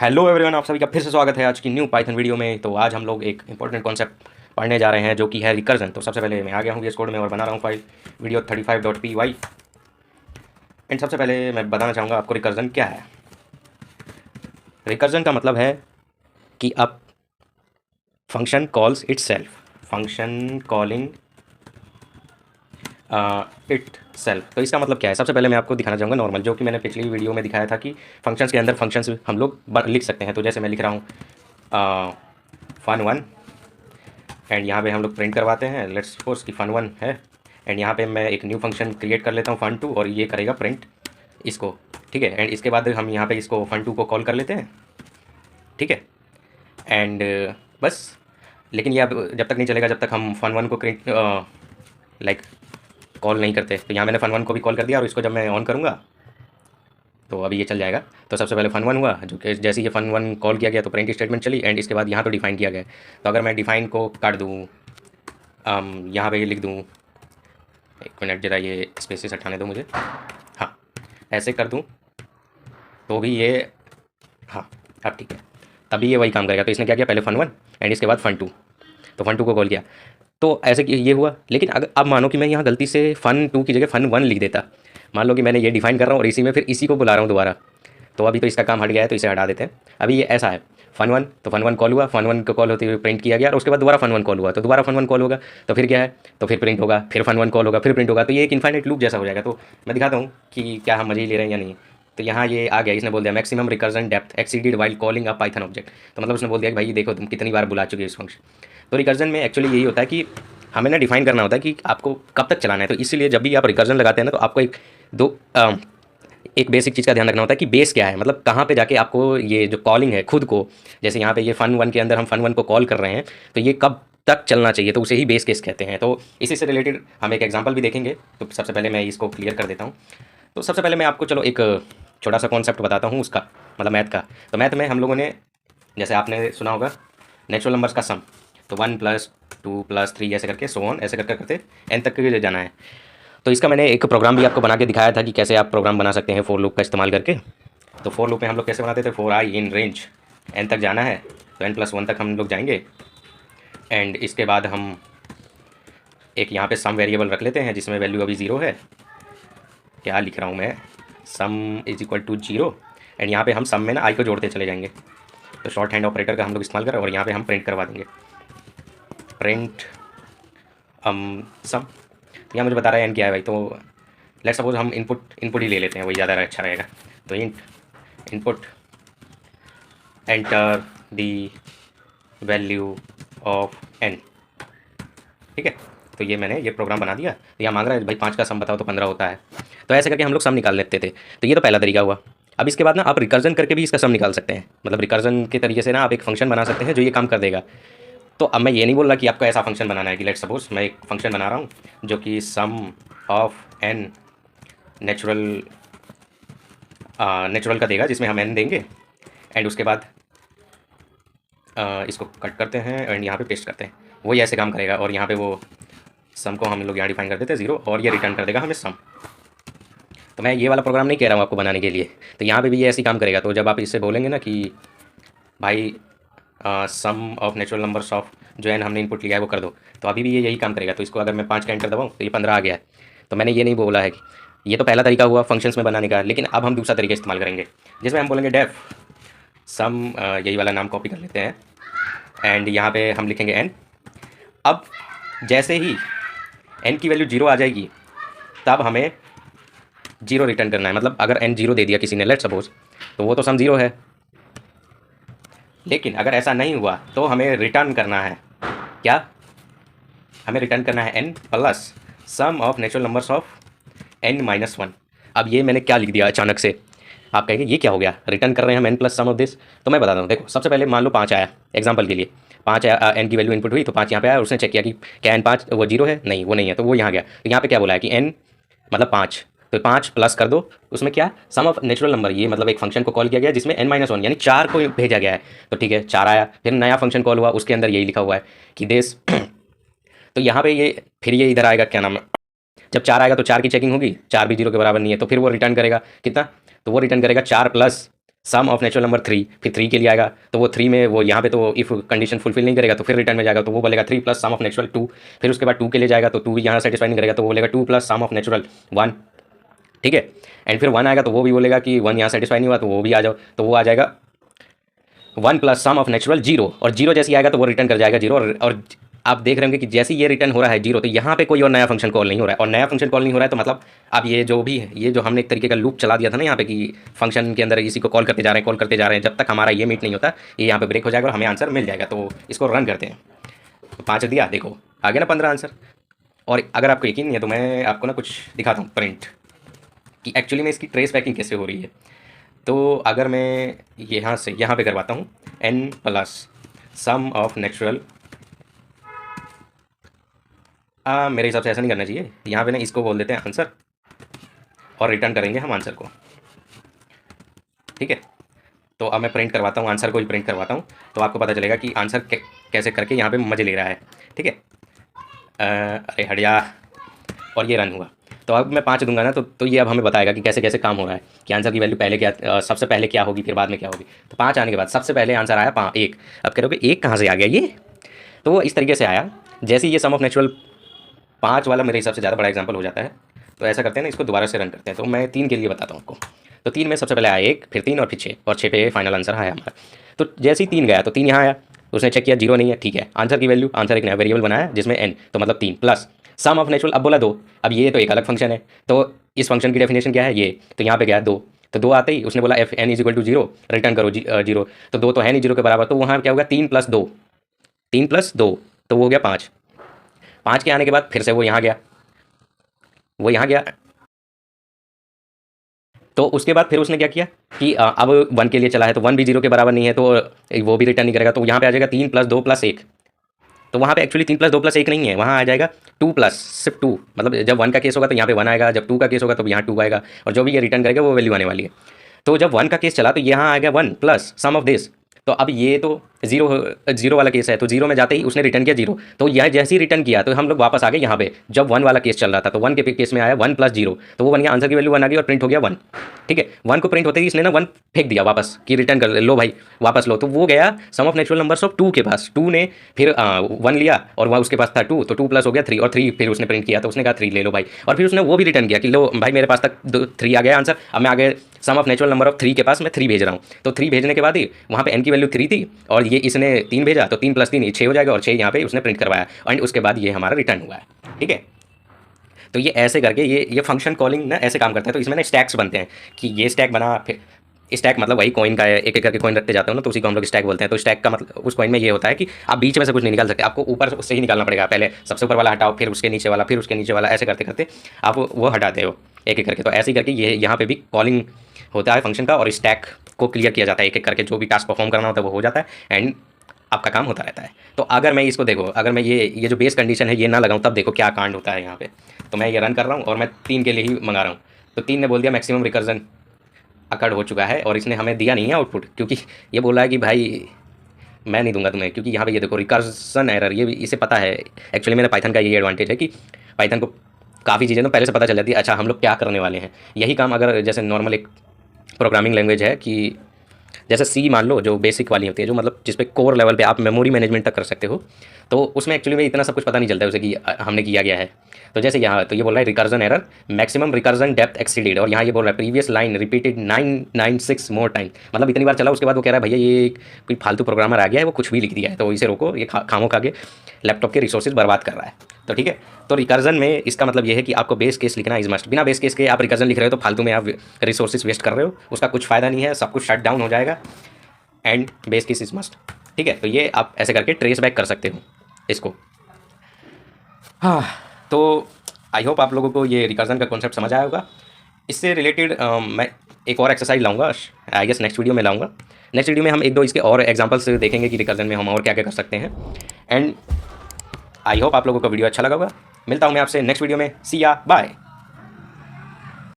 Hello everyone, आप सभी का फिर से स्वागत है आज की न्यू पाइथन वीडियो में। तो आज हम लोग एक इंपॉर्टेंट कॉन्सेप्ट पढ़ने जा रहे हैं जो कि है रिकर्जन। तो सबसे पहले मैं आ गया हूँ VS कोड में और बना रहा हूँ फाइल वीडियो 35.py। एंड सबसे पहले मैं बताना चाहूँगा आपको रिकर्जन क्या है। रिकर्जन का मतलब है कि अब function calls it self, function calling it self. तो इसका मतलब क्या है, सबसे पहले मैं आपको दिखाना चाहूँगा नॉर्मल, जो कि मैंने पिछली वीडियो में दिखाया था कि फंक्शंस के अंदर फंक्शंस हम लोग लिख सकते हैं। तो जैसे मैं लिख रहा हूँ fun1 एंड यहाँ पे हम लोग प्रिंट करवाते हैं, लेट्स सपोज कि fun1 है। एंड यहाँ पे मैं एक न्यू फंक्शन क्रिएट कर लेता हूँ fun2 और ये करेगा प्रिंट इसको, ठीक है। एंड इसके बाद हम यहाँ पे इसको fun2 को कॉल कर लेते हैं, ठीक है। एंड बस, लेकिन ये अब जब तक नहीं चलेगा जब तक हम fun1 को लाइक कॉल नहीं करते। तो यहाँ मैंने fun1 को भी कॉल कर दिया और इसको जब मैं ऑन करूँगा तो अभी ये चल जाएगा। तो सबसे पहले fun1 हुआ, जो कि जैसे ही ये fun1 कॉल किया गया तो प्रिंट स्टेटमेंट चली। एंड इसके बाद यहाँ तो डिफाइन किया गया। तो अगर मैं डिफाइन को काट दूँ, यहाँ पे ये लिख दूँ, एक मिनट जरा ये स्पेसेस हटाने दो मुझे, हाँ ऐसे कर दूँ तो भी ये, हाँ अब ठीक है, तभी ये वही काम करेगा। तो इसने क्या किया, पहले fun1 एंड इसके बाद fun2, तो fun2 को कॉल किया। तो ऐसे कि ये हुआ। लेकिन अगर अब मानो कि मैं यहाँ गलती से fun2 की जगह fun1 लिख देता, मान लो कि मैंने ये डिफाइन कर रहा हूँ और इसी में फिर इसी को बुला रहा हूँ दोबारा, तो अभी तो इसका काम हट गया है, तो इसे हटा देते हैं। अभी ये ऐसा है fun1, तो fun1 कॉल हुआ, fun1 को कॉल होते हुए प्रिंट किया गया और उसके बाद दोबारा fun1 कॉल हुआ, तो दोबारा fun1 कॉल होगा, तो फिर क्या है, तो फिर प्रिंट होगा, फिर fun1 कॉल होगा, फिर प्रिंट होगा। तो ये एक इन्फाइनाइट लूप जैसा हो जाएगा। तो मैं दिखाता हूँ कि क्या हम मजे ही ले रहे हैं या नहीं। तो यहाँ ये आ गया, इसने बोल दिया maximum recursion depth exceeded while calling अ पाइथन ऑब्जेक्ट। तो मतलब उसने बोल दिया कि भाई देखो तुम कितनी बार बुला चुके हो इस फंक्शन। तो रिकर्जन में एक्चुअली यही होता है कि हमें ना डिफाइन करना होता है कि आपको कब तक चलाना है। तो इसलिए जब भी आप रिकर्जन लगाते हैं ना, तो आपको एक बेसिक चीज़ का ध्यान रखना होता है कि बेस क्या है, मतलब कहाँ पे जाके आपको ये जो कॉलिंग है खुद को, जैसे यहाँ पे ये fun1 के अंदर हम fun1 को कॉल कर रहे हैं, तो ये कब तक चलना चाहिए, तो उसे ही बेस केस कहते हैं। तो इसी से रिलेटेड हम एक एग्जांपल भी देखेंगे। तो सबसे पहले मैं इसको क्लियर कर देता हूँ। तो सबसे पहले मैं आपको चलो एक छोटा सा कॉन्सेप्ट बताता हूँ उसका, मतलब मैथ का। तो मैथ में हम लोगों ने, जैसे आपने सुना होगा नेचुरल नंबर्स का सम, तो 1+2+3 ऐसे करके सो ऑन ऐसे करके करते एन तक के जाना है। तो इसका मैंने एक प्रोग्राम भी आपको बना के दिखाया था कि कैसे आप प्रोग्राम बना सकते हैं फॉर लूप का इस्तेमाल करके। तो फॉर लूप में हम लोग कैसे बनाते थे, for i in range n तक जाना है, तो n+1 तक हम लोग जाएंगे। एंड इसके बाद हम एक यहाँ पे सम वेरिएबल रख लेते हैं जिसमें वैल्यू अभी 0 है। क्या लिख रहा हूँ मैं, sum is equal to 0। And यहाँ पे हम सम में ना आई को जोड़ते चले जाएंगे। तो शॉर्ट हैंड ऑपरेटर का हम लोग इस्तेमाल करें और यहाँ पे हम प्रिंट करवा देंगे, प्रिंट सम। यहाँ मुझे बता रहा है एन क्या है भाई, तो लेट्स सपोज हम इनपुट ही ले लेते हैं, वही ज़्यादा अच्छा रहेगा। तो input enter the value of n, ठीक है। तो ये मैंने ये प्रोग्राम बना दिया। तो यहाँ मांग रहा है भाई 5 का सम बताओ, तो 15 होता है। तो ऐसे करके हम लोग सम निकाल लेते थे। तो ये तो पहला तरीका हुआ। अब इसके बाद ना आप रिकर्जन करके भी इसका सम निकाल सकते हैं, मतलब रिकर्जन के तरीके से ना आप एक फंक्शन बना सकते हैं जो ये काम कर देगा। तो अब मैं ये नहीं बोल रहा कि आपको ऐसा फंक्शन बनाना है कि लेट्स सपोज मैं एक फंक्शन बना रहा हूँ जो कि सम ऑफ एन नेचुरल नेचुरल का देगा, जिसमें हम एन देंगे। एंड उसके बाद इसको कट करते हैं एंड यहाँ पे पेस्ट करते हैं, वही ऐसे काम करेगा। और यहाँ पे वो सम को हम लोग यहाँ डिफाइन कर देते हैं 0 और ये रिटर्न कर देगा हमें सम। तो मैं ये वाला प्रोग्राम नहीं कह रहा हूँ आपको बनाने के लिए, तो यहाँ पे भी ये ऐसे ही काम करेगा। तो जब आप इससे बोलेंगे ना कि भाई सम ऑफ नेचुरल नंबर्स ऑफ जो एन हमने इनपुट लिया है वो कर दो, तो अभी भी ये यही काम करेगा। तो इसको अगर मैं 5 का एंटर दबाऊँ तो ये 15 आ गया है। तो मैंने ये नहीं बोला है कि ये तो पहला तरीका हुआ फंक्शंस में बनाने का, लेकिन अब हम दूसरा तरीका इस्तेमाल करेंगे जिसमें हम बोलेंगे डेफ सम, यही वाला नाम कॉपी कर लेते हैं एंड यहाँ पे हम लिखेंगे एन। अब जैसे ही एन की वैल्यू 0 आ जाएगी तब हमें 0 रिटर्न करना है। मतलब अगर एन 0 दे दिया किसी ने लेट सपोज, तो वो तो सम 0 है। लेकिन अगर ऐसा नहीं हुआ तो हमें रिटर्न करना है क्या, हमें रिटर्न करना है n plus sum of natural numbers of n-1। अब ये मैंने क्या लिख दिया अचानक से, आप कहेंगे ये क्या हो गया, रिटर्न कर रहे हैं हम n plus sum of this. तो मैं बताता हूँ, देखो सबसे पहले मान लो 5 आया, एग्जाम्पल के लिए 5 आया, एन की वैल्यू इनपुट हुई तो 5 यहाँ पे आया। उसने चेक किया कि क्या n5 वो 0 है, नहीं वो नहीं है, तो वो यहाँ गया। तो यहाँ पे क्या बोला है कि n मतलब 5, तो 5 प्लस कर दो उसमें क्या, सम ऑफ नेचुरल नंबर, ये मतलब एक फंक्शन को कॉल किया गया जिसमें n-1 यानी 4 को भेजा गया है। तो ठीक है 4 आया, फिर नया फंक्शन कॉल हुआ, उसके अंदर यही लिखा हुआ है कि दिस तो यहाँ पे ये फिर ये इधर आएगा, क्या नाम है, जब 4 आएगा तो 4 की चेकिंग होगी, 4 भी 0 के बराबर नहीं है, तो फिर वो रिटर्न करेगा कितना, तो वो रिटर्न करेगा 4 plus sum of natural number 3, फिर 3 के लिए आएगा तो वो 3 में वो यहाँ पे तो इफ़ कंडीशन फुलफिल नहीं करेगा तो फिर रिटर्न में जाएगा, तो वो बोलेगा 3 प्लस सम ऑफ नेचुरल 2। फिर उसके बाद 2 के लिए जाएगा तो 2 भी यहाँ सेटिस्फाई नहीं करेगा तो वो बोलेगा 2 प्लस सम ऑफ नेचुरल 1, ठीक है। एंड फिर 1 आएगा तो वो भी बोलेगा कि 1 यहाँ सेटिस्फाई नहीं हुआ तो वो भी आ जाओ, तो वो आ जाएगा 1 प्लस सम ऑफ नेचुरल 0, और 0 जैसे ही आएगा तो वो रिटर्न कर जाएगा 0। और आप देख रहे होंगे कि जैसे ये रिटर्न हो रहा है 0 तो यहाँ पे कोई और नया फंक्शन कॉल नहीं हो रहा है, और नया फंक्शन कॉल नहीं हो रहा है तो मतलब अब ये जो भी है, ये जो हमने एक तरीके का लूप चला दिया था ना यहाँ पे कि फंक्शन के अंदर इसी को कॉल करते जा रहे हैं, कॉल करते जा रहे हैं, जब तक हमारा ये मीट नहीं होता ये यहाँ पे ब्रेक हो जाएगा और हमें आंसर मिल जाएगा। तो इसको रन करते हैं, 5 दिया, देखो आ गया ना 15 आंसर। और अगर आपको यकीन नहीं है तो मैं आपको ना कुछ दिखाता हूँ प्रिंट कि एक्चुअली में इसकी ट्रेस बैकिंग कैसे हो रही है। तो अगर मैं यहाँ से यहाँ पे करवाता हूँ n plus sum of natural, मेरे हिसाब से ऐसा नहीं करना चाहिए, यहाँ पे ना इसको बोल देते हैं आंसर और रिटर्न करेंगे हम आंसर को, ठीक है। तो अब मैं प्रिंट करवाता हूँ, आंसर को ही प्रिंट करवाता हूँ तो आपको पता चलेगा कि आंसर कैसे करके यहाँ पे मज़े ले रहा है, ठीक है। अरे हटिया, और ये रन हुआ। तो अब मैं 5 दूंगा ना तो ये अब हमें बताएगा कि कैसे कैसे काम हो रहा है, कि आंसर की वैल्यू पहले क्या सबसे पहले क्या होगी फिर बाद में क्या होगी। तो 5 आने के बाद सबसे पहले आंसर आया 1। अब कह रहे हो कि 1 कहाँ से आ गया ये, तो वो इस तरीके से आया जैसे ये सम ऑफ नेचुरल 5 वाला मेरे हिसाब से ज़्यादा बड़ा एग्जाम्पल हो जाता है। तो ऐसा करते हैं ना, इसको दोबारा से रन करते हैं। तो मैं 3 के लिए बताता हूँ आपको। तो 3 में सबसे पहले आया 1, फिर 3 और फिर 6, और 6 पे फाइनल आंसर आया हमारा। तो जैसे ही 3 गया तो 3 यहाँ आया, उसने चेक किया 0 नहीं है, ठीक है। आंसर की वैल्यू, आंसर एक नया वेरिएबल बनाया जिसमें n, तो मतलब 3 प्लस सम ऑफ नेचुरल, अब बोला 2। अब ये तो एक अलग फंक्शन है, तो इस फंक्शन की डेफिनेशन क्या है ये, तो यहाँ पे गया 2, तो 2 आते ही उसने बोला f n is equal to 0, return करो 0। तो 2 तो है नहीं 0 के बराबर, तो वहाँ क्या होगा 3 प्लस 2, 3 प्लस 2 तो वो हो गया 5। 5 के आने के बाद फिर से वो यहाँ गया, वो यहाँ गया, तो उसके बाद फिर उसने क्या किया कि अब 1 के लिए चला है तो 1 भी 0 के बराबर नहीं है तो वो भी रिटर्न नहीं करेगा। तो यहाँ पे आ जाएगा 3 प्लस 2 प्लस 1, तो वहाँ पे एक्चुअली 3 प्लस 2 प्लस 1 नहीं है, वहाँ आ जाएगा 2 प्लस सिर्फ 2, मतलब जब 1 का केस होगा तो यहाँ पे 1 आएगा, जब 2 का केस होगा तो यहाँ 2 आएगा, और जो भी ये रिटर्न करेगा वो वैल्यू आने वाली है। तो जब 1 का केस चला तो यहाँ आ गया 1 प्लस सम ऑफ दिस, तो अब ये तो 0 वाला केस है, तो 0 में जाते ही उसने रिटर्न किया 0, तो यह जैसे ही रिटर्न किया तो हम लोग वापस आ गए यहाँ पे जब 1 वाला केस चल रहा था, तो 1 के केस में आया 1 प्लस 0, तो वो बन गया, आंसर की वैल्यू 1 आ गई और प्रिंट हो गया 1, ठीक है। 1 को प्रिंट होते ही इसने ना 1 फेंक दिया वापस कि रिटर्न कर लो भाई वापस लो, तो वो गया सम ऑफ नेचुरल नंबर्स ऑफ 2 के पास, 2 ने फिर 1 लिया और वहाँ उसके पास था 2, तो 2 प्लस हो गया 3, और 3 फिर उसने प्रिंट किया तो उसने कहा 3 ले लो भाई, और फिर उसने वो भी रिटर्न किया कि लो भाई मेरे पास तक 3 आ गया आंसर, अब मैं आगे सम ऑफ नेचुरल नंबर ऑफ 3 के पास मैं 3 भेज रहा हूँ। तो 3 भेजने के बाद ही वहाँ पे n की वैल्यू 3 थी और ये इसने 3 भेजा, तो 3 प्लस 3 6 हो जाएगा, और 6 यहाँ पे उसने प्रिंट करवाया, एंड उसके बाद ये हमारा रिटर्न हुआ है, ठीक है। तो ये ऐसे करके ये फंक्शन कॉलिंग ना ऐसे काम करता है। तो इसमें ना स्टैक्स बनते हैं कि ये स्टैक बना, फिर स्टैक मतलब वही कॉइन का है, एक एक करके कॉइन रखते जाते हो ना, तो उसी को हम लोग स्टैक बोलते हैं। तो स्टैक का मतलब उस कॉइन में ये होता है कि आप बीच में से कुछ नहीं निकाल सकते, आपको ऊपर से ही निकालना पड़ेगा, पहले सबसे ऊपर वाला हटाओ, फिर उसके नीचे वाला, फिर उसके नीचे वाला, ऐसे करते करते आप वो हटाते हो एक एक करके। तो ऐसे ही करके ये यहाँ पे भी कॉलिंग होता है फंक्शन का, और स्टैक को क्लियर किया जाता है एक एक करके, जो भी टास्क परफॉर्म करना होता है वो हो जाता है, एंड आपका काम होता रहता है। तो अगर मैं इसको देखो, अगर मैं ये जो बेस कंडीशन है ये ना लगाऊं तब देखो क्या कांड होता है यहाँ पे। तो मैं ये रन कर रहा हूँ और मैं 3 के लिए ही मंगा रहा हूँ, तो 3 ने बोल दिया मैक्सिमम रिकर्जन अकर्ड हो चुका है, और इसने हमें दिया नहीं है आउटपुट, क्योंकि ये बोला है कि भाई मैं नहीं दूंगा तुम्हें, क्योंकि यहाँ पे ये देखो रिकर्जन एरर, ये इसे पता है। एक्चुअली मेरे पाइथन का ये एडवांटेज है कि पाइथन को काफ़ी चीज़ें तो पहले से पता चल जाती है, अच्छा हम लोग क्या करने वाले हैं। यही काम अगर जैसे नॉर्मल एक प्रोग्रामिंग लैंग्वेज है कि जैसे सी मान लो, जो बेसिक वाली होती है, जो मतलब जिस पे कोर लेवल पे आप मेमोरी मैनेजमेंट तक कर सकते हो, तो उसमें एक्चुअली में इतना सब कुछ पता नहीं चलता है उसे कि हमने किया गया है। तो जैसे यहाँ तो ये बोल रहा है recursion error maximum recursion depth exceeded, और यहाँ ये बोल रहा है previous line repeated 996 more time, मतलब इतनी बार चला उसके बाद वो कह रहा है भैया ये कोई फालतू प्रोग्रामर आ गया है, वो कुछ भी लिख दिया है, तो इसे रोको, ये खामों खा के लैपटॉप के रिसोर्सेज बर्बाद कर रहा है। तो ठीक है, तो रिकर्जन में इसका मतलब ये है कि आपको बेस केस लिखना इज मस्ट, बिना बेस केस के आप रिकर्जन लिख रहे हो तो फालतू में आप रिसोर्सेज वेस्ट कर रहे हो, उसका कुछ फ़ायदा नहीं है, सब कुछ शट डाउन हो जाएगा, and base case is must, ठीक है। तो ये आप ऐसे करके ट्रेस बैक कर सकते हो इसको। हाँ, तो आई होप आप लोगों को ये रिकर्जन का कॉन्सेप्ट समझ आया होगा। इससे रिलेटेड मैं एक और एक्सरसाइज लाऊंगा, आई गेस नेक्स्ट वीडियो में लाऊंगा। नेक्स्ट वीडियो में हम 1-2 इसके और एग्जांपल्स देखेंगे कि रिकर्जन में हम और क्या क्या कर सकते हैं, एंड आई होप आप लोगों को वीडियो अच्छा लगा होगा। मिलता हूँ मैं आपसे नेक्स्ट वीडियो में, सी या बाय।